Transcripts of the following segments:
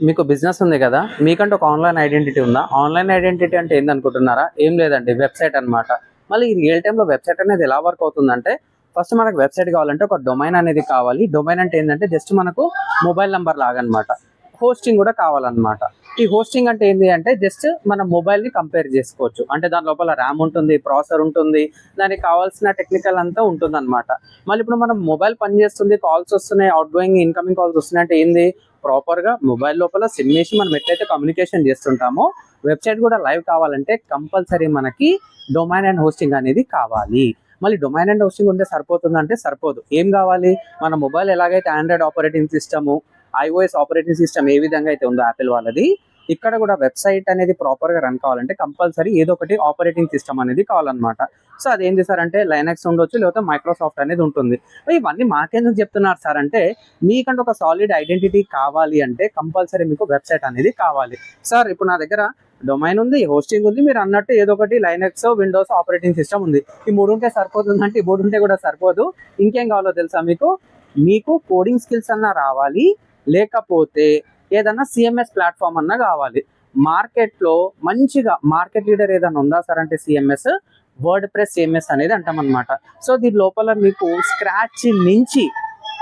మీకు బిజినెస్ ఉంది కదా, మీకంటే ఒక ఆన్లైన్ ఐడెంటిటీ ఉందా? ఆన్లైన్ ఐడెంటిటీ అంటే ఏందనుకుంటున్నారా? ఏం లేదండి, వెబ్సైట్ అన్నమాట. మళ్ళీ ఈ రియల్ టైంలో వెబ్సైట్ అనేది ఎలా వర్క్ అవుతుందంటే, ఫస్ట్ మనకు వెబ్సైట్ కావాలంటే ఒక డొమైన్ అనేది కావాలి. డొమైన్ అంటే ఏంటంటే జస్ట్ మనకు మొబైల్ నెంబర్ లాగా అనమాట. హోస్టింగ్ కూడా కావాలన్నమాట. ఈ హోస్టింగ్ అంటే ఏంటి అంటే జస్ట్ మన మొబైల్ని కంపేర్ చేసుకోవచ్చు. అంటే దాని లోపల ర్యామ్ ఉంటుంది, ప్రాసెసర్ ఉంటుంది, దానికి కావాల్సిన టెక్నికల్ అంతా ఉంటుంది అనమాట. మళ్ళీ ఇప్పుడు మనం మొబైల్ పనిచేస్తుంది, కాల్స్ వస్తున్నాయి, అవుట్ గోయింగ్ ఇన్కమింగ్ కాల్స్ వస్తున్నాయి అంటే ఏంది, ప్రాపర్గా మొబైల్ లోపల సిమ్ వేసి మనం ఎట్లయితే కమ్యూనికేషన్ చేస్తుంటామో, వెబ్సైట్ కూడా లైవ్ కావాలంటే కంపల్సరీ మనకి డొమైన్ అండ్ హోస్టింగ్ అనేది కావాలి. మళ్ళీ డొమైన్ అండ్ హోస్టింగ్ ఉంటే సరిపోతుందంటే సరిపోదు. ఏం కావాలి, మన మొబైల్ ఎలాగైతే android operating system, iOS operating system ఏ విధంగా అయితే ఉందో యాపిల్ వాళ్ళది, ఇక్కడ కూడా వెబ్సైట్ అనేది ప్రాపర్గా రన్ కావాలంటే కంపల్సరీ ఏదో ఒకటి ఆపరేటింగ్ సిస్టమ్ అనేది కావాలన్నమాట. సో అదేంటి సార్ అంటే లైనక్స్ ఉండొచ్చు, లేకపోతే మైక్రోసాఫ్ట్ అనేది ఉంటుంది. ఇవన్నీ మాకెందుకు చెప్తున్నారు సార్ అంటే, మీకంటే ఒక సాలిడ్ ఐడెంటిటీ కావాలి అంటే కంపల్సరీ మీకు వెబ్సైట్ అనేది కావాలి. సార్ ఇప్పుడు నా దగ్గర డొమైన్ ఉంది, హోస్టింగ్ ఉంది, మీరు అన్నట్టు ఏదో ఒకటి లైనక్స్, విండోస్ ఆపరేటింగ్ సిస్టమ్ ఉంది. ఈ మూడు ఉంటే సరిపోతుందంటే ఈ మూడు ఉంటే కూడా సరిపోదు. ఇంకేం కావాలో తెలుసా మీకు కోడింగ్ స్కిల్స్ అన్నా రావాలి, లేకపోతే ఏదన్నా సిఎంఎస్ ప్లాట్ఫామ్ అన్నా కావాలి. మార్కెట్లో మంచిగా మార్కెట్ లీడర్ ఏదైనా ఉందా సార్ అంటే సిఎంఎస్, వర్డ్ ప్రెస్ సిఎంఎస్ అనేది అంటాం అనమాట. సో దీని లోపల మీకు స్క్రాచ్ నుంచి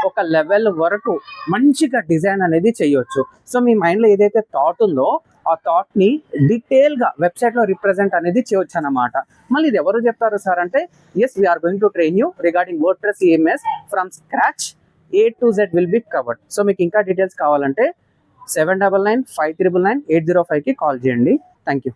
ఒక లెవెల్ వరకు మంచిగా డిజైన్ అనేది చేయొచ్చు. సో మీ మైండ్లో ఏదైతే థాట్ ఉందో ఆ థాట్ని డీటెయిల్గా వెబ్సైట్లో రిప్రజెంట్ అనేది చేయొచ్చు అనమాట. మళ్ళీ ఇది ఎవరు చెప్తారు సార్ అంటే, yes we are going to train you regarding WordPress CMS from scratch. A to Z will be covered. So మీకు ఇంకా డీటెయిల్స్ కావాలంటే 7995998005కి కాల్ చేయండి. Thank you.